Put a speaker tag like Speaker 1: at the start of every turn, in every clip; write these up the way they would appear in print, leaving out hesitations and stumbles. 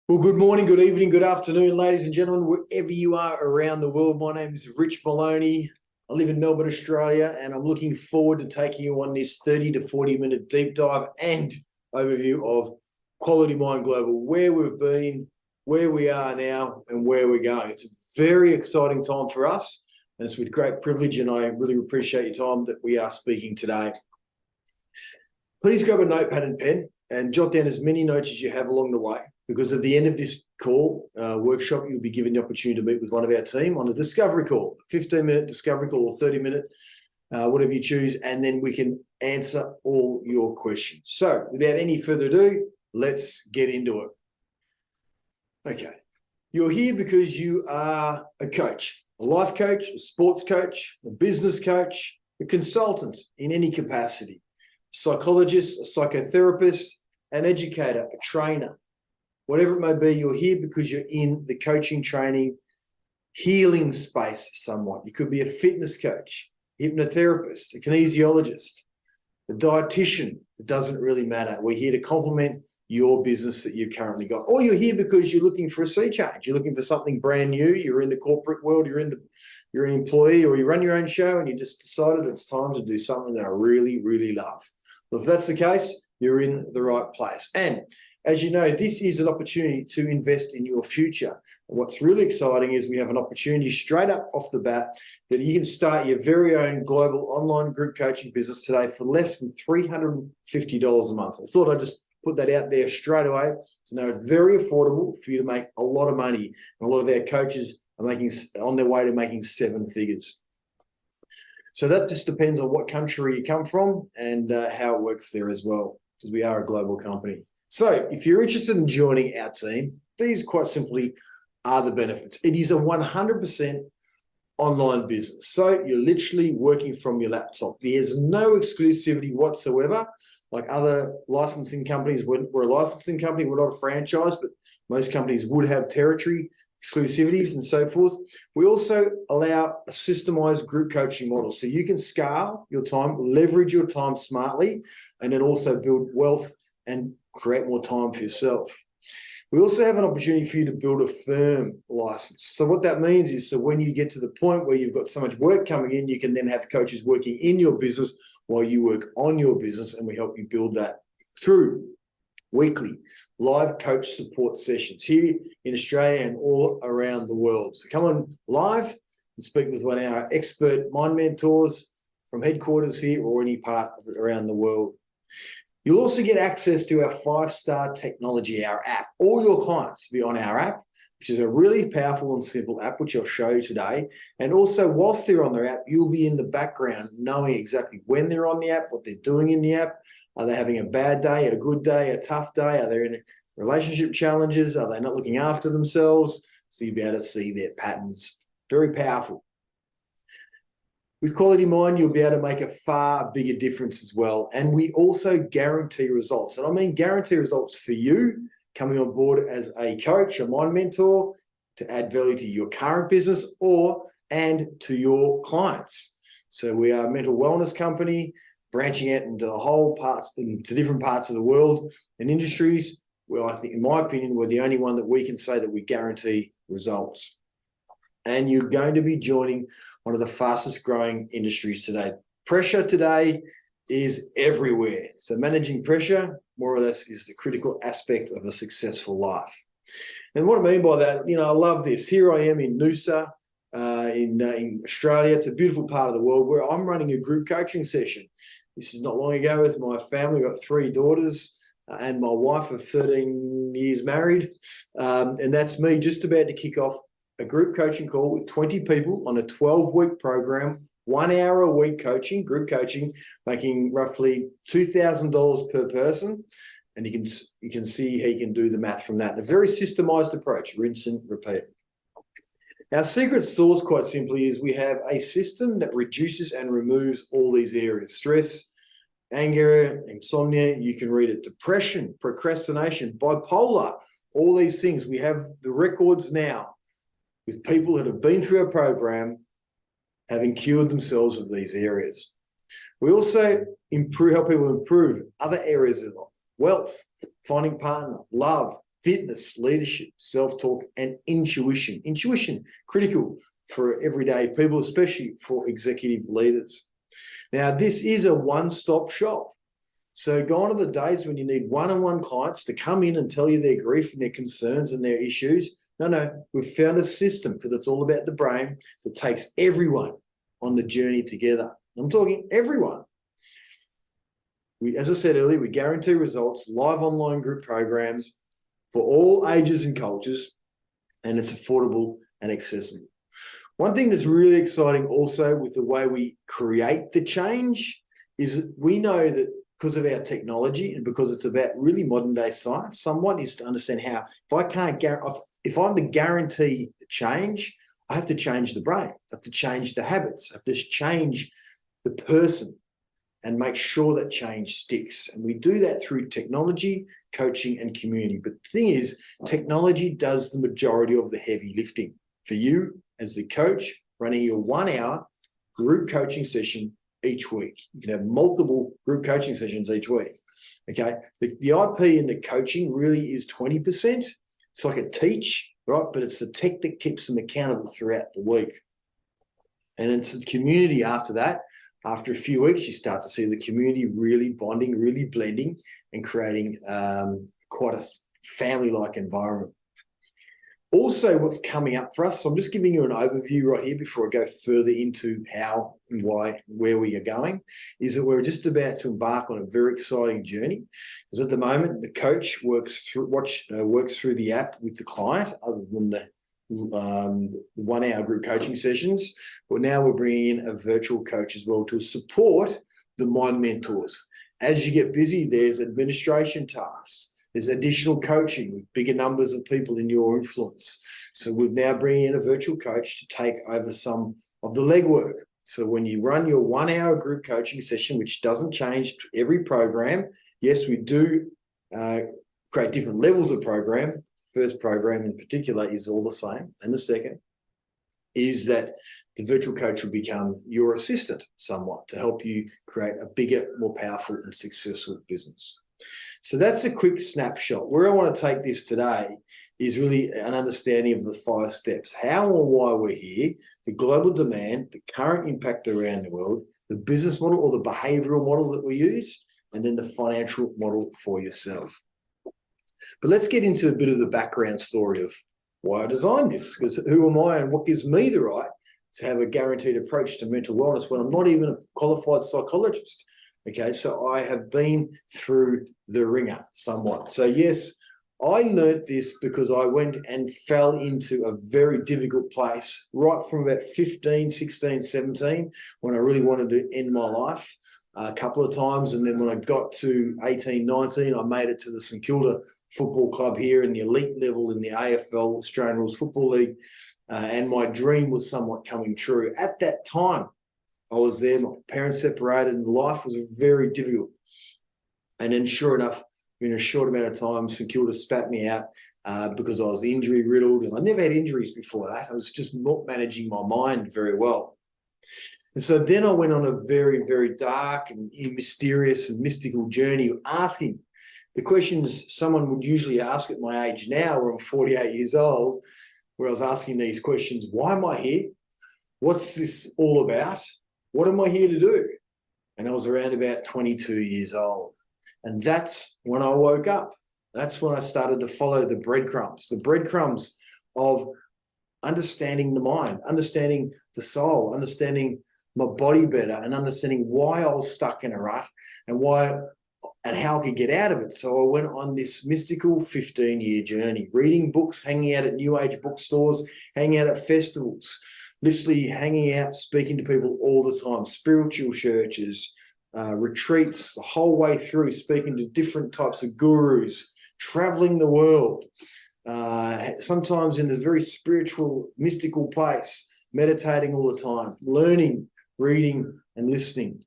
Speaker 1: Well, good morning, good evening, good afternoon, ladies and gentlemen, wherever you are around the world. My name is Rich Maloney. I live in Melbourne, Australia, and I'm looking forward to taking you on this 30 to 40-minute deep dive and overview of Quality Mind Global, where we've been, where we are now, and where we're going. It's a very exciting time for us, and it's with great privilege, and I really appreciate your time that we are speaking today. Please grab a notepad and pen and jot down as many notes as you have along the way, because at the end of this call, workshop, you'll be given the opportunity to meet with one of our team on a discovery call, 15-minute discovery call or 30-minute, whatever you choose, and then we can answer all your questions. So without any further ado, let's get into it. Okay, you're here because you are a coach, a life coach, a sports coach, a business coach, a consultant in any capacity, psychologist, a psychotherapist, an educator, a trainer. Whatever it may be, you're here because you're in the coaching, training, healing space somewhat. You could be a fitness coach, hypnotherapist, a kinesiologist, a dietitian. It doesn't really matter. We're here to complement your business that you've currently got. Or you're here because you're looking for a sea change. You're looking for something brand new. You're in the corporate world. You're an employee, or you run your own show and you just decided it's time to do something that I really, really love. Well, if that's the case, you're in the right place. And as you know, this is an opportunity to invest in your future. And what's really exciting is we have an opportunity straight up off the bat that you can start your very own global online group coaching business today for less than $350 a month. I thought I'd just put that out there straight away to know it's very affordable for you to make a lot of money. And a lot of our coaches are on their way to making seven figures. So that just depends on what country you come from and how it works there as well, because we are a global company. So if you're interested in joining our team, these quite simply are the benefits. It is a 100% online business. So you're literally working from your laptop. There's no exclusivity whatsoever. Like other licensing companies, we're a licensing company, we're not a franchise, but most companies would have territory exclusivities and so forth. We also allow a systemized group coaching model. So you can scale your time, leverage your time smartly, and then also build wealth and create more time for yourself. We also have an opportunity for you to build a firm license. So what that means is, so when you get to the point where you've got so much work coming in, you can then have coaches working in your business while you work on your business, and we help you build that through weekly live coach support sessions here in Australia and all around the world. So come on live and speak with one of our expert mind mentors from headquarters here or any part of it around the world. You'll also get access to our 5-star technology, our app. All your clients will be on our app, which is a really powerful and simple app, which I'll show you today. And also, whilst they're on their app, you'll be in the background knowing exactly when they're on the app, what they're doing in the app. Are they having a bad day, a good day, a tough day? Are they in relationship challenges? Are they not looking after themselves? So you'll be able to see their patterns. Very powerful. With Quality Mind, you'll be able to make a far bigger difference as well. And we also guarantee results. And I mean guarantee results for you coming on board as a coach, a mind mentor, to add value to your current business and to your clients. So we are a mental wellness company branching out into different parts of the world and industries. Well, I think, in my opinion, we're the only one that we can say that we guarantee results. And you're going to be joining one of the fastest growing industries today. Pressure today is everywhere. So managing pressure, more or less, is the critical aspect of a successful life. And what I mean by that, I love this. Here I am in Noosa, in Australia. It's a beautiful part of the world where I'm running a group coaching session. This is not long ago with my family. We've got 3 daughters and my wife of 13 years married. And that's me just about to kick off a group coaching call with 20 people on a 12-week program, 1 hour a week coaching, group coaching, making roughly $2,000 per person. And you can see how you can do the math from that. A very systemized approach, rinse and repeat. Our secret sauce, quite simply, is we have a system that reduces and removes all these areas: stress, anger, insomnia. You can read it: depression, procrastination, bipolar, all these things. We have the records now with people that have been through our program having cured themselves of these areas. We also help people improve other areas of life: wealth, finding partner, love, fitness, leadership, self-talk, and intuition. Intuition, critical for everyday people, especially for executive leaders. Now, this is a one-stop shop. So gone are the days when you need one-on-one clients to come in and tell you their grief and their concerns and their issues. No, we've found a system, because it's all about the brain, that takes everyone on the journey together. I'm talking everyone. As I said earlier, we guarantee results, live online group programs for all ages and cultures, and it's affordable and accessible. One thing that's really exciting also with the way we create the change is that we know that because of our technology and because it's about really modern day science, someone needs to understand how, if I'm to guarantee the change, I have to change the brain, I have to change the habits, I have to change the person and make sure that change sticks. And we do that through technology, coaching, and community. But the thing is, technology does the majority of the heavy lifting. For you as the coach, running your 1 hour group coaching session each week. You can have multiple group coaching sessions each week. Okay. The IP in the coaching really is 20%. It's like a teach, right? But it's the tech that keeps them accountable throughout the week. And it's the community after that. After a few weeks, you start to see the community really bonding, really blending, and creating quite a family-like environment. Also, what's coming up for us, so I'm just giving you an overview right here before I go further into how and why, where we are going, is that we're just about to embark on a very exciting journey. Because at the moment, the coach works through the app with the client, other than the 1 hour group coaching sessions. But now we're bringing in a virtual coach as well to support the mind mentors. As you get busy, there's administration tasks. There's additional coaching with bigger numbers of people in your influence. So we're now bringing in a virtual coach to take over some of the legwork. So when you run your 1 hour group coaching session, which doesn't change every program, yes, we do create different levels of program. First program in particular is all the same. And the second is that the virtual coach will become your assistant somewhat to help you create a bigger, more powerful and successful business. So that's a quick snapshot. Where I want to take this today is really an understanding of the 5 steps, how and why we're here, the global demand, the current impact around the world, the business model or the behavioral model that we use, and then the financial model for yourself. But let's get into a bit of the background story of why I designed this, because who am I and what gives me the right to have a guaranteed approach to mental wellness when I'm not even a qualified psychologist? Okay, so I have been through the ringer somewhat. So yes, I learnt this because I went and fell into a very difficult place right from about 15, 16, 17, when I really wanted to end my life a couple of times. And then when I got to 18, 19, I made it to the St Kilda Football Club here in the elite level in the AFL, Australian Rules Football League. And my dream was somewhat coming true. At that time, I was there, my parents separated, and life was very difficult. And then sure enough, in a short amount of time, St Kilda spat me out because I was injury riddled, and I never had injuries before that. I was just not managing my mind very well. And so then I went on a very, very dark and mysterious and mystical journey, asking the questions someone would usually ask at my age now, where I'm 48 years old, where I was asking these questions. Why am I here? What's this all about? What am I here to do? And I was around about 22 years old. And that's when I woke up. That's when I started to follow the breadcrumbs of understanding the mind, understanding the soul, understanding my body better, and understanding why I was stuck in a rut and how I could get out of it. So I went on this mystical 15-year journey, reading books, hanging out at New Age bookstores, hanging out at festivals, literally hanging out, speaking to people all the time, spiritual churches, retreats, the whole way through, speaking to different types of gurus, traveling the world, sometimes in a very spiritual, mystical place, meditating all the time, learning, reading and listening.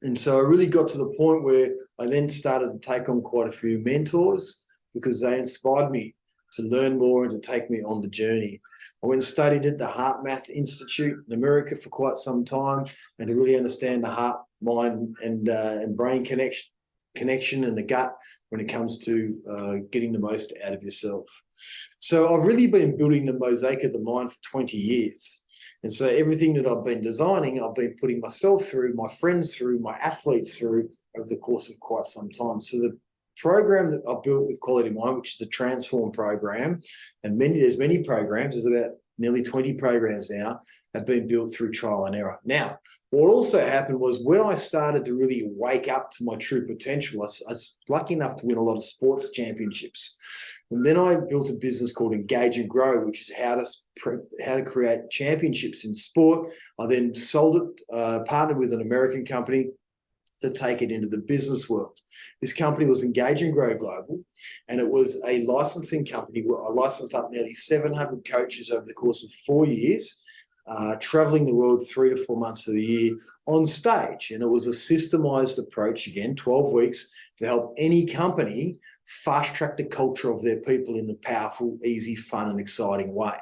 Speaker 1: And so I really got to the point where I then started to take on quite a few mentors because they inspired me to learn more and to take me on the journey. I went and studied at the Heart Math Institute in America for quite some time, and to really understand the heart, mind, and brain connection. connection and the gut when it comes to getting the most out of yourself. So I've really been building the mosaic of the mind for 20 years. And so everything that I've been designing, I've been putting myself through, my friends through, my athletes through over the course of quite some time. So the program that I've built with Quality Mind, which is the Transform program, and there's many programs, there's about nearly 20 programs now, have been built through trial and error. Now, what also happened was when I started to really wake up to my true potential, I was lucky enough to win a lot of sports championships. And then I built a business called Engage and Grow, which is how to create championships in sport. I then sold it, partnered with an American company to take it into the business world. This company was Engage and Grow Global, and it was a licensing company where I licensed up nearly 700 coaches over the course of 4 years, traveling the world 3 to 4 months of the year on stage. And it was a systemized approach, again, 12 weeks, to help any company fast track the culture of their people in a powerful, easy, fun, and exciting way.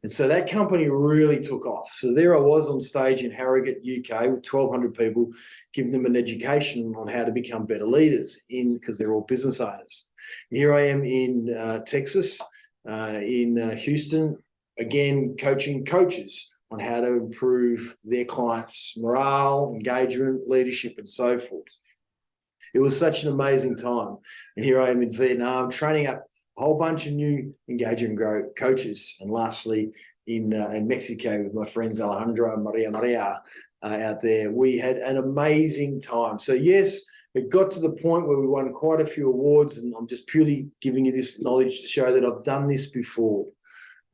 Speaker 1: And so that company really took off. So there I was on stage in Harrogate, UK, with 1,200 people, giving them an education on how to become better leaders because they're all business owners. Here I am in Texas, in Houston, again, coaching coaches on how to improve their clients' morale, engagement, leadership, and so forth. It was such an amazing time. And here I am in Vietnam, training up a whole bunch of new Engage and Grow coaches. And lastly, in Mexico with my friends Alejandro and Maria out there, we had an amazing time. So yes, it got to the point where we won quite a few awards, and I'm just purely giving you this knowledge to show that I've done this before.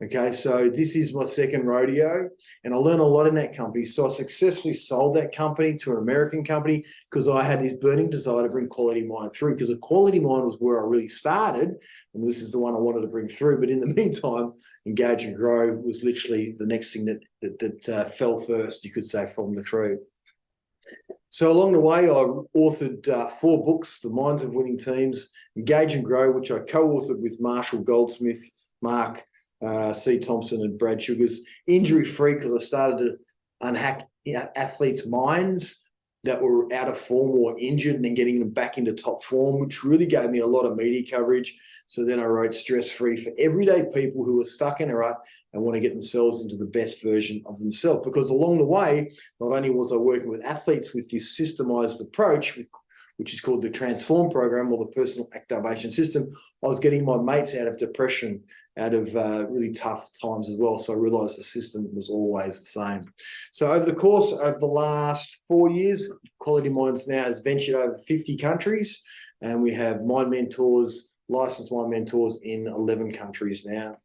Speaker 1: Okay, so this is my second rodeo, and I learned a lot in that company. So I successfully sold that company to an American company because I had this burning desire to bring Quality Mind through, because the Quality Mind was where I really started, and this is the one I wanted to bring through. But in the meantime, Engage and Grow was literally the next thing that fell first, you could say, from the tree. So along the way, I authored 4 books: The Minds of Winning Teams, Engage and Grow, which I co-authored with Marshall Goldsmith, Mark C. Thompson, and Brad Sugars. Injury Free, because I started to unhack athletes' minds that were out of form or injured, and then getting them back into top form, which really gave me a lot of media coverage. So then I wrote Stress Free, for everyday people who are stuck in a rut and want to get themselves into the best version of themselves. Because along the way, not only was I working with athletes with this systemized approach, which is called the Transform program, or the personal activation system, I was getting my mates out of depression, out of really tough times as well. So I realized the system was always the same. So over the course of the last 4 years, Quality Minds now has ventured over 50 countries, and we have mind mentors, licensed mind mentors in 11 countries now.